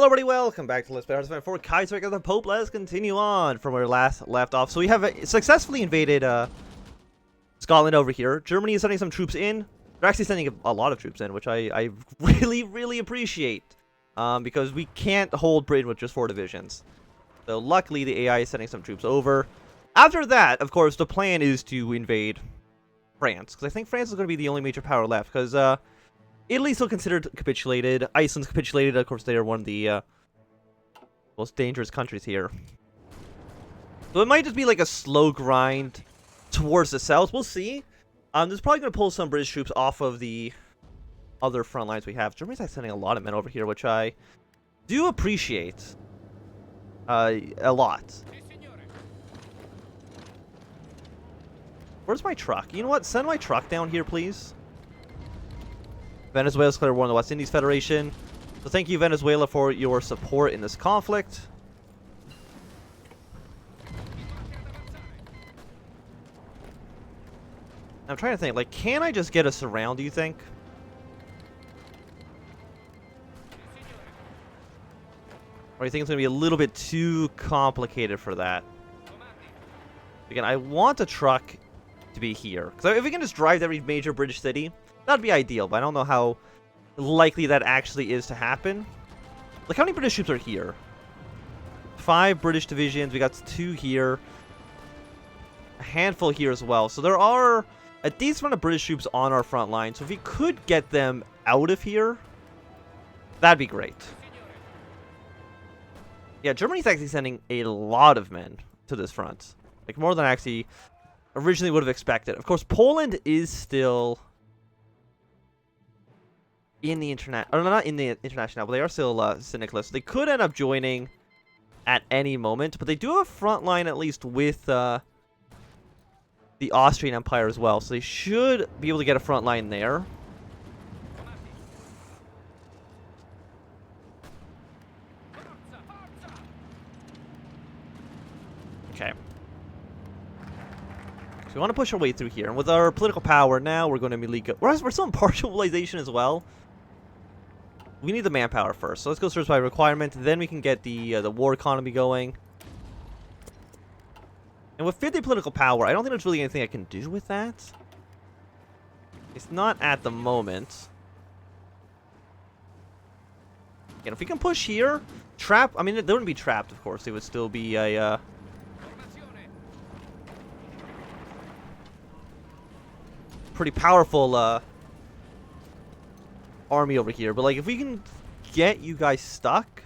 Hello everybody, welcome back to Let's Play Hearthstone for Kaiserreich Papal. Let's continue on from where we last left off. So we have successfully invaded Scotland over here. Germany is sending some troops in. They're actually sending a lot of troops in, which I really appreciate. Because we can't hold Britain with just 4 divisions. So luckily the AI is sending some troops over. After that, of course, the plan is to invade France. Because I think France is going to be the only major power left. Because Italy's still considered capitulated. Iceland's capitulated. Of course, they are one of the most dangerous countries here. So it might just be like a slow grind towards the south. We'll see. This is probably going to pull some British troops off of the other front lines we have. Germany's actually sending a lot of men over here, which I do appreciate a lot. Where's my truck? You know what? Send my truck down here, please. Venezuela's declared war on the West Indies Federation. So thank you, Venezuela, for your support in this conflict. I'm trying to think, like, can I just get a surround, do you think? Or do you think it's going to be a little bit too complicated for that? Again, I want a truck to be here. Because if we can just drive to every major British city, that'd be ideal, but I don't know how likely that actually is to happen. Like, how many British troops are here? 5 British divisions. We got 2 here. A handful here as well. So there are a decent amount of British troops on our front line. So if we could get them out of here, that'd be great. Yeah, Germany's actually sending a lot of men to this front. Like, more than I actually originally would have expected. Of course, Poland is still in the not in the international, but they are still St. They could end up joining at any moment, but they do have a front line at least with the Austrian Empire as well, so they should be able to get a front line there. Okay. So we want to push our way through here, and with our political power now, we're going to immediately go. We're still in partial mobilization as well. We need the manpower first, so let's go search by requirement. Then we can get the war economy going. And with 50 political power, I don't think there's really anything I can do with that. It's not at the moment. And if we can push here, trap. I mean, they wouldn't be trapped, of course. They would still be a pretty powerful army over here, but like if we can get you guys stuck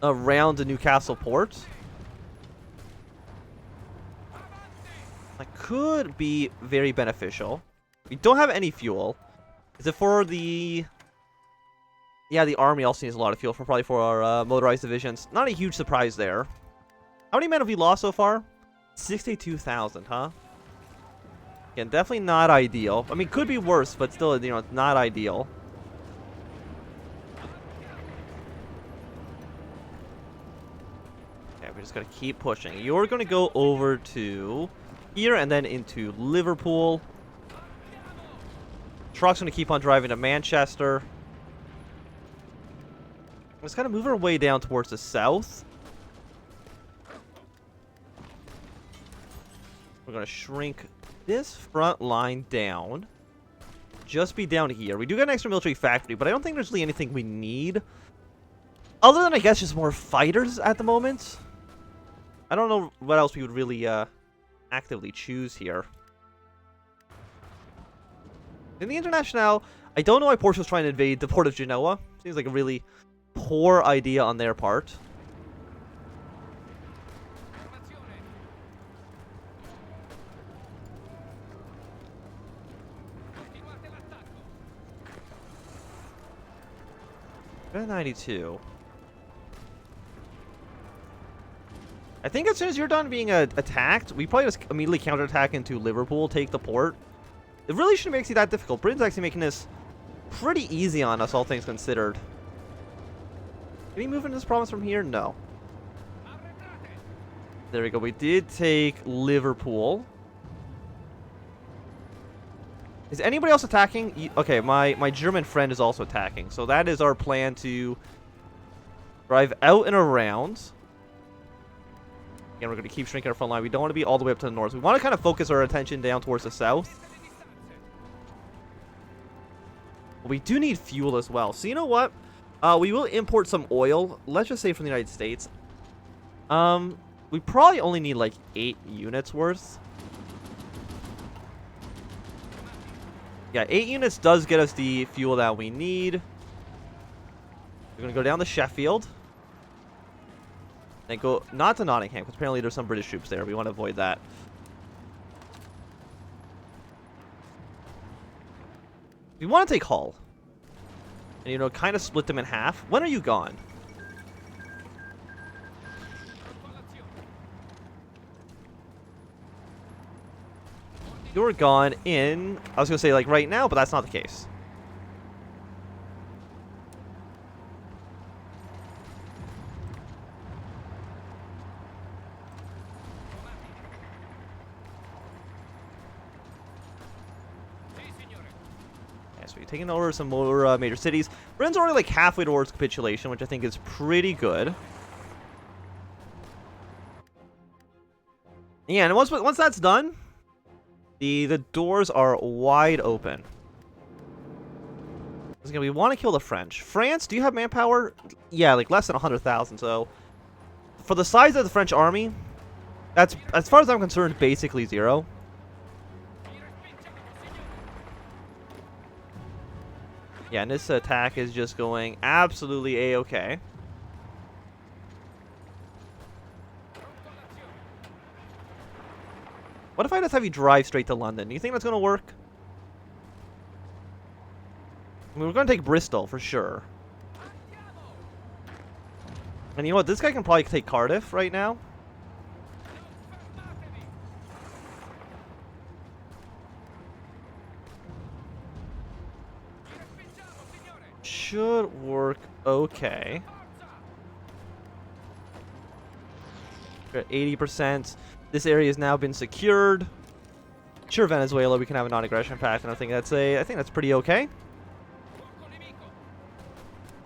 around the Newcastle port, that could be very beneficial. We don't have any fuel. Is it for the... Yeah, the army also needs a lot of fuel for probably for our motorized divisions. Not a huge surprise there. How many men have we lost so far? 62,000, huh? Again, definitely not ideal. I mean, could be worse, but still, you know, it's not ideal. Okay, we just gotta keep pushing. You're gonna go over to here and then into Liverpool. Truck's gonna keep on driving to Manchester. Let's kind of move our way down towards the south. We're gonna shrink this front line down. Just be down here. We do get an extra military factory, but I don't think there's really anything we need. Other than, I guess, just more fighters at the moment. I don't know what else we would really actively choose here. In the International, I don't know why Portugal's trying to invade the port of Genoa. Seems like a really poor idea on their part. Got 92. I think as soon as you're done being attacked, we probably just immediately counterattack into Liverpool, take the port. It really shouldn't make it that difficult. Britain's actually making this pretty easy on us, all things considered. Can we move into this province from here? No. There we go. We did take Liverpool. Is anybody else attacking? Okay, my German friend is also attacking. So that is our plan to drive out and around. Again, we're going to keep shrinking our front line. We don't want to be all the way up to the north. We want to kind of focus our attention down towards the south. But we do need fuel as well. So you know what? We will import some oil. Let's just say from the United States. We probably only need like 8 units worth. Yeah, 8 units does get us the fuel that we need. We're going to go down to Sheffield. And go, not to Nottingham, because apparently there's some British troops there. We want to avoid that. We want to take Hull. And, you know, kind of split them in half. When are you gone? You're gone in, I was going to say like right now, but that's not the case. Yeah, so you're taking over some more major cities. Britain's already like halfway towards capitulation, which I think is pretty good. Yeah, and once that's done, the doors are wide open. Again, we want to kill the French. France, do you have manpower? Yeah, like less than 100,000. So, for the size of the French army, that's, as far as I'm concerned, basically zero. Yeah, and this attack is just going absolutely A-okay. What if I just have you drive straight to London? Do you think that's going to work? I mean, we're going to take Bristol for sure. And you know what? This guy can probably take Cardiff right now. Should work okay. We're at 80%. This area has now been secured. Sure, Venezuela, we can have a non-aggression pact, and I think that's pretty okay.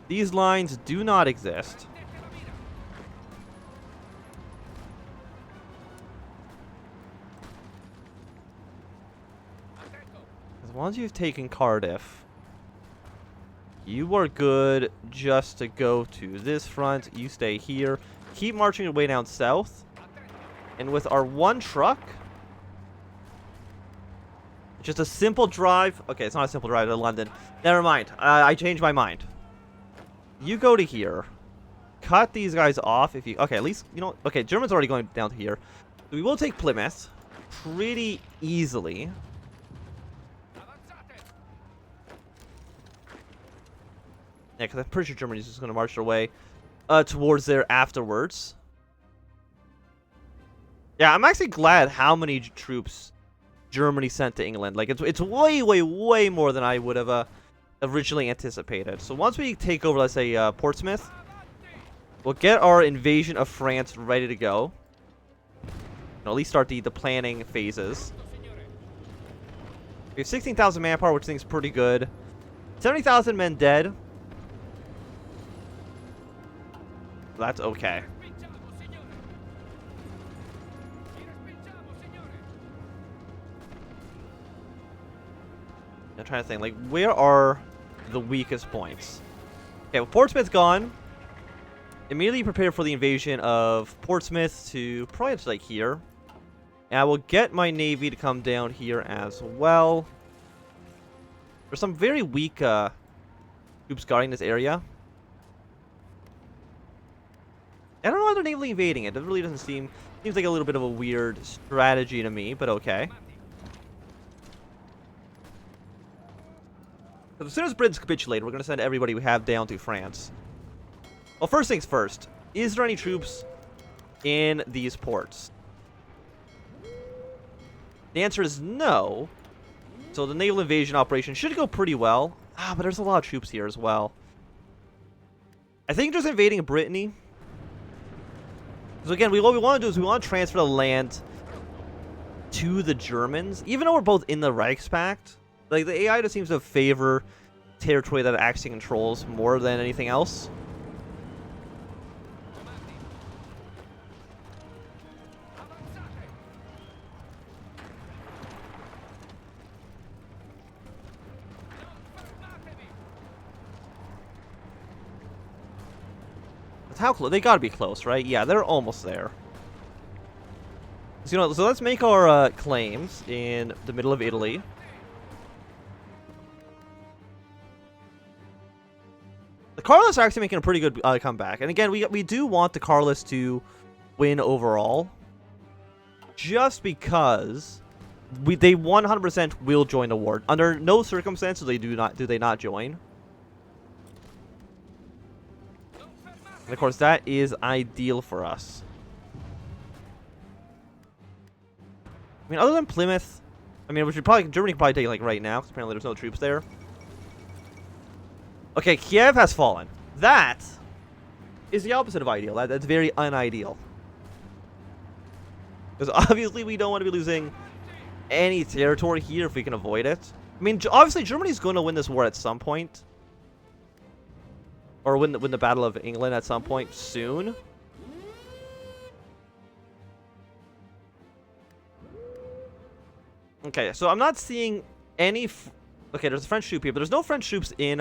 These lines do not exist. As long as you've taken Cardiff, you are good just to go to this front. You stay here. Keep marching your way down south. And with our one truck, just a simple drive. Okay, it's not a simple drive to London. Never mind. I changed my mind. You go to here. Cut these guys off if you... Okay, at least, you know... Okay, German's already going down to here. We will take Plymouth pretty easily. Yeah, because I'm pretty sure Germany's just going to march their way towards there afterwards. Yeah, I'm actually glad how many troops Germany sent to England. Like, it's way, way, way more than I would have originally anticipated. So once we take over, let's say, Portsmouth, we'll get our invasion of France ready to go. At least start the planning phases. We have 16,000 manpower, which I think is pretty good. 70,000 men dead. That's okay. I'm trying to think, like, where are the weakest points? Okay, well, Portsmouth's gone. Immediately prepare for the invasion of Portsmouth to probably just, like, here. And I will get my navy to come down here as well. There's some very weak troops guarding this area. I don't know why they're navally invading it. It really doesn't seems like a little bit of a weird strategy to me, but okay. As soon as Britain's capitulated, we're going to send everybody we have down to France. Well, first things first. Is there any troops in these ports? The answer is no. So the naval invasion operation should go pretty well. Ah, but there's a lot of troops here as well. I think just invading Brittany. So again, what we want to do is we want to transfer the land to the Germans. Even though we're both in the Reichspakt, Like, the AI just seems to favor territory that it actually controls more than anything else. How close? They gotta be close, right? Yeah, they're almost there. So, you know, so let's make our claims in the middle of Italy. The Carlists are actually making a pretty good comeback, and again, we do want the Carlists to win overall, just because they 100% will join the war. Under no circumstances do they not join. And of course, that is ideal for us. I mean, other than Plymouth, I mean, Germany could probably take like right now, because apparently there's no troops there. Okay, Kiev has fallen. That is the opposite of ideal. That's very unideal. Because obviously we don't want to be losing any territory here if we can avoid it. I mean, obviously Germany's going to win this war at some point. Or win the Battle of England at some point soon. Okay, so I'm not seeing any... Okay, there's a French troop here, but there's no French troops in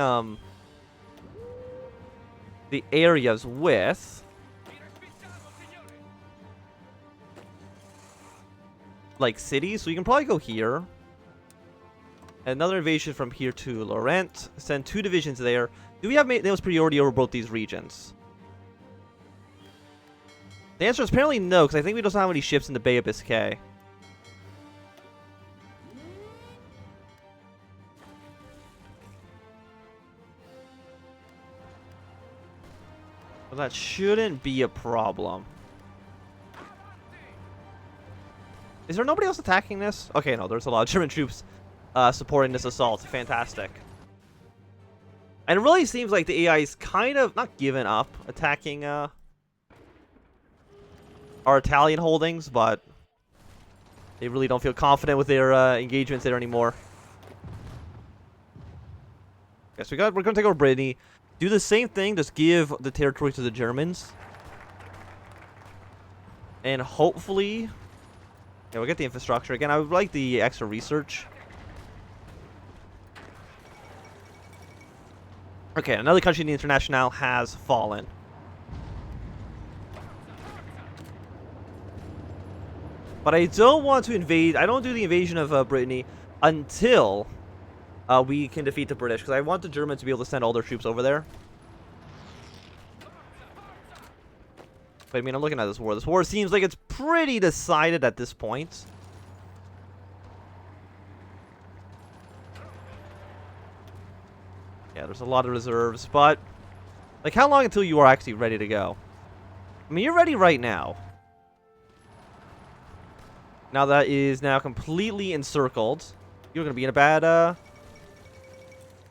the areas with... like, cities, so you can probably go here. Another invasion from here to Laurent. Send 2 divisions there. Do we have naval priority over both these regions? The answer is apparently no, because I think we don't have any ships in the Bay of Biscay. Well, that shouldn't be a problem. Is there nobody else attacking this? Okay, no, there's a lot of German troops supporting this assault. Fantastic. And it really seems like the AI is kind of not giving up attacking our Italian holdings, but they really don't feel confident with their engagements there anymore. Okay, so we're going to take over Brittany. Do the same thing, just give the territory to the Germans. And hopefully... yeah, we'll get the infrastructure. Again, I would like the extra research. Okay, another country in the Internationale has fallen. But I don't want to invade. I don't do the invasion of Brittany until we can defeat the British, because I want the Germans to be able to send all their troops over there. But I mean, I'm looking at this war. This war seems like it's pretty decided at this point. Yeah, there's a lot of reserves, but like, how long until you are actually ready to go? I mean, you're ready right now. Now that is now completely encircled. You're going to be in a bad,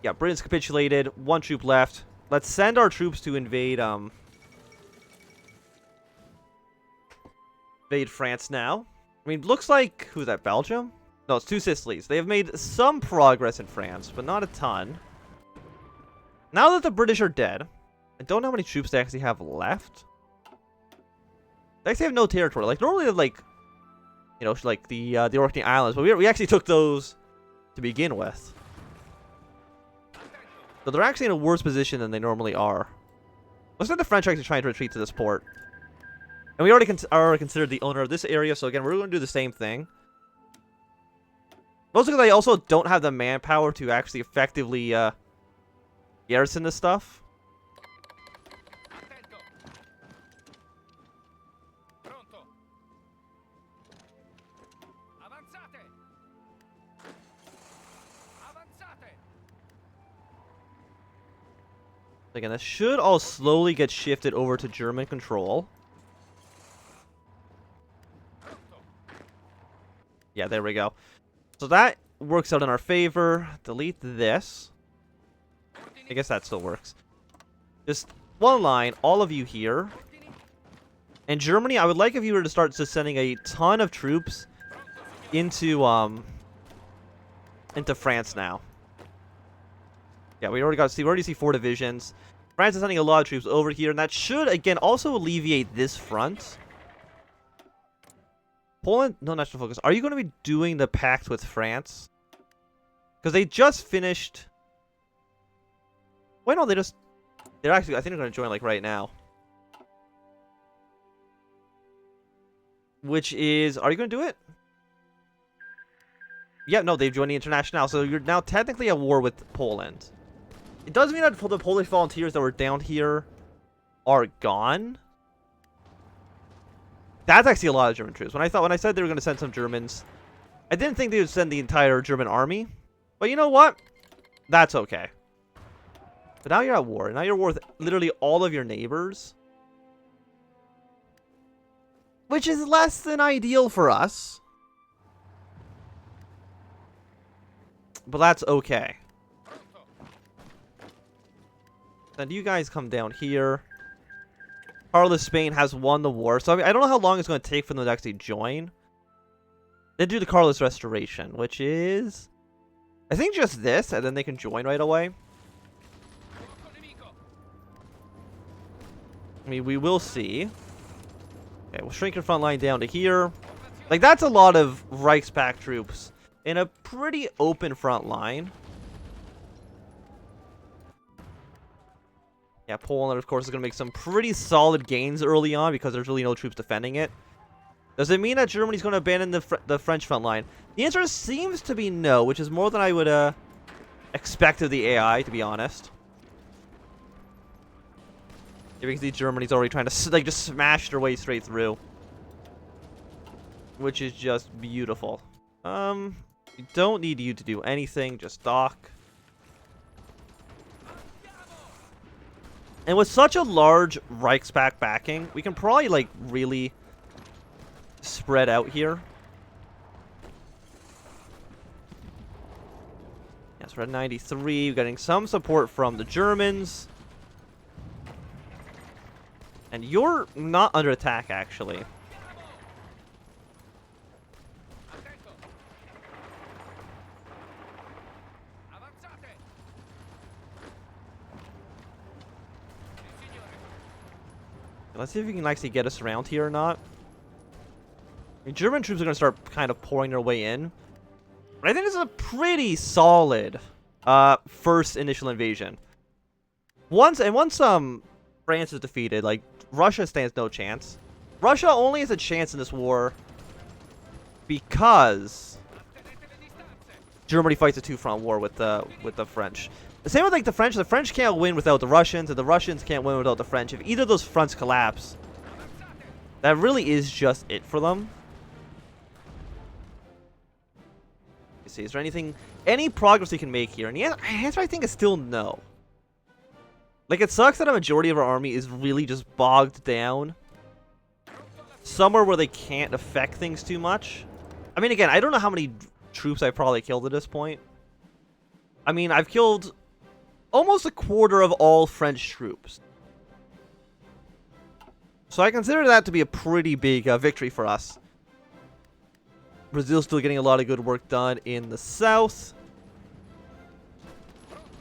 yeah, Britain's capitulated. 1 troop left. Let's send our troops to invade France now. I mean, looks like... who's that, Belgium? No, it's 2 Sicilies. They have made some progress in France, but not a ton. Now that the British are dead, I don't know how many troops they actually have left. They actually have no territory. Like, normally they have, like, you know, like the Orkney Islands, but we actually took those to begin with. So they're actually in a worse position than they normally are. Looks like the French are actually trying to retreat to this port. And we already are considered the owner of this area, so again, we're going to do the same thing. Mostly because I also don't have the manpower to actually effectively garrison this stuff. Again, this should all slowly get shifted over to German control. Yeah, there we go. So that works out in our favor. Delete this. I guess that still works. Just 1 line, all of you here. And Germany, I would like if you were to start just sending a ton of troops into into France now. Yeah, we already see 4 divisions. France is sending a lot of troops over here, and that should, again, also alleviate this front. Poland, no national focus. Are you going to be doing the pact with France? Because they just finished... Wait, no, they're actually, I think they're going to join, like, right now. Which is, are you going to do it? Yeah, no, they've joined the International, so you're now technically at war with Poland. It does mean that the Polish volunteers that were down here are gone. That's actually a lot of German troops. When I said they were going to send some Germans, I didn't think they would send the entire German army. But you know what? That's okay. But now you're at war. Now you're at war with literally all of your neighbors. Which is less than ideal for us. But that's okay. Then you guys come down here. Carlos Spain has won the war. So I don't know how long it's going to take for them to actually join. They do the Carlos Restoration, which is... I think just this, and then they can join right away. I mean, we will see. Okay, we'll shrink your front line down to here. Like, that's a lot of Reichspakt troops in a pretty open front line. Yeah, Poland, of course, is going to make some pretty solid gains early on because there's really no troops defending it. Does it mean that Germany's going to abandon the French front line? The answer seems to be no, which is more than I would expect of the AI, to be honest. You can see Germany's already trying to like just smash their way straight through, which is just beautiful. We don't need you to do anything, just dock. And with such a large Reichspakt backing, we can probably like really spread out here. Yes, we're at 93. We're getting some support from the Germans. And you're not under attack, actually. Let's see if we can actually get us around here or not. I mean, German troops are going to start kind of pouring their way in. But I think this is a pretty solid first initial invasion. Once France is defeated, like, Russia stands no chance. Russia only has a chance in this war because Germany fights a two-front war with the French. The same with like the French can't win without the Russians, and the Russians can't win without the French. If either of those fronts collapse, that really is just it for them. You see, is there any progress we can make here? And the answer I think is still no. Like, it sucks that a majority of our army is really just bogged down somewhere where they can't affect things too much. I mean, again, I don't know how many troops I've probably killed at this point. I mean, I've killed almost a quarter of all French troops. So I consider that to be a pretty big victory for us. Brazil's still getting a lot of good work done in the south,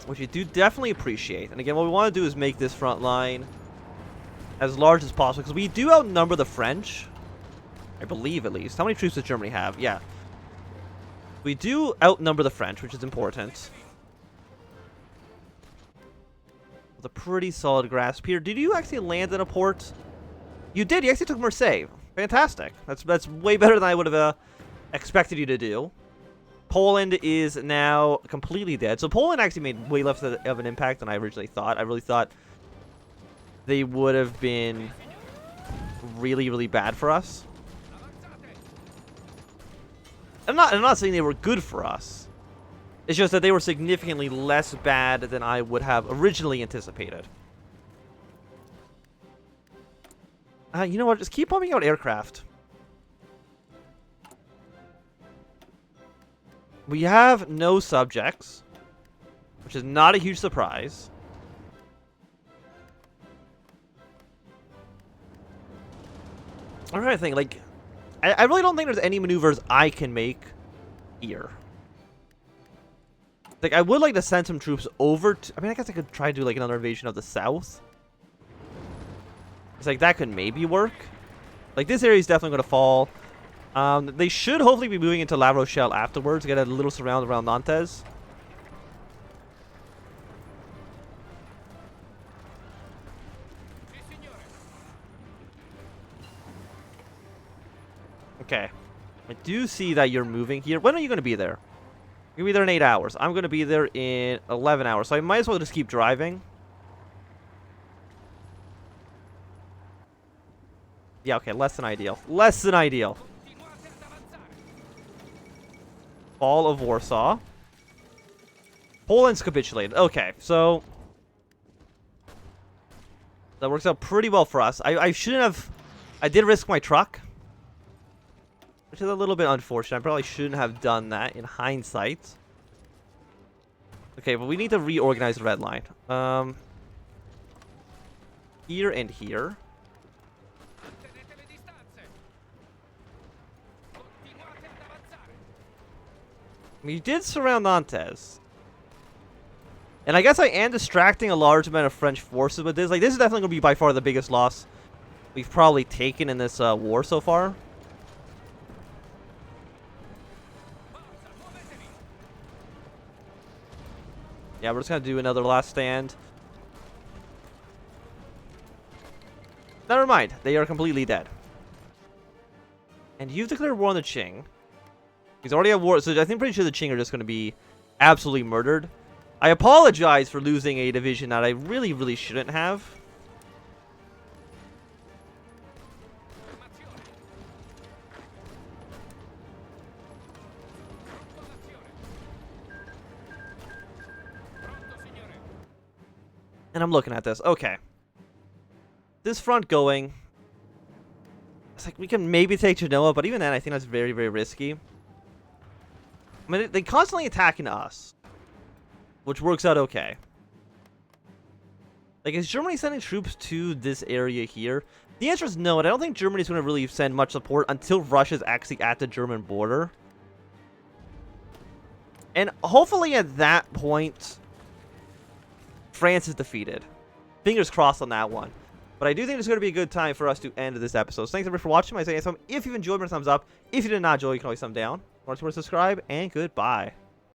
which we do definitely appreciate. And again, what we want to do is make this front line as large as possible, because we do outnumber the French, I believe at least. How many troops does Germany have? Yeah. We do outnumber the French, which is important. With a pretty solid grasp here. Did you actually land in a port? You did. You actually took Marseille. Fantastic. That's way better than I would have expected you to do. Poland is now completely dead. So Poland actually made way less of an impact than I originally thought. I really thought they would have been really, really bad for us. I'm not saying they were good for us. It's just that they were significantly less bad than I would have originally anticipated. You know what? Just keep pumping out aircraft. We have no subjects, which is not a huge surprise. I'm trying to think, like, I really don't think there's any maneuvers I can make here. Like, I would like to send some troops over to... I mean, I guess I could try to do, like, another invasion of the south. It's like, that could maybe work. Like, this area is definitely going to fall. They should hopefully be moving into La Rochelle afterwards. Get a little surround around Nantes. Okay. I do see that you're moving here. When are you going to be there? You're going to be there in 8 hours. I'm going to be there in 11 hours. So I might as well just keep driving. Yeah, okay. Less than ideal. Less than ideal. Fall of Warsaw. Poland's capitulated. Okay, so... that works out pretty well for us. I shouldn't have... I did risk my truck. Which is a little bit unfortunate. I probably shouldn't have done that in hindsight. Okay, but we need to reorganize the red line. Here and here. We did surround Nantes. And I guess I am distracting a large amount of French forces with this. Like, this is definitely going to be by far the biggest loss we've probably taken in this war so far. Yeah, we're just going to do another last stand. Never mind. They are completely dead. And you've declared war on the Qing. He's already at war, so I think pretty sure the Qing are just going to be absolutely murdered. I apologize for losing a division that I really, really shouldn't have. And I'm looking at this. Okay. This front going. It's like we can maybe take Genoa, but even then I think that's very, very risky. I mean, they constantly attacking us, which works out okay. Like, is Germany sending troops to this area here? The answer is no, and I don't think Germany's going to really send much support until Russia's actually at the German border. And hopefully at that point, France is defeated. Fingers crossed on that one. But I do think it's going to be a good time for us to end this episode. So thanks everybody for watching. If you've enjoyed, give it a thumbs up. If you did not enjoy, you can always thumb down. Or subscribe, and goodbye.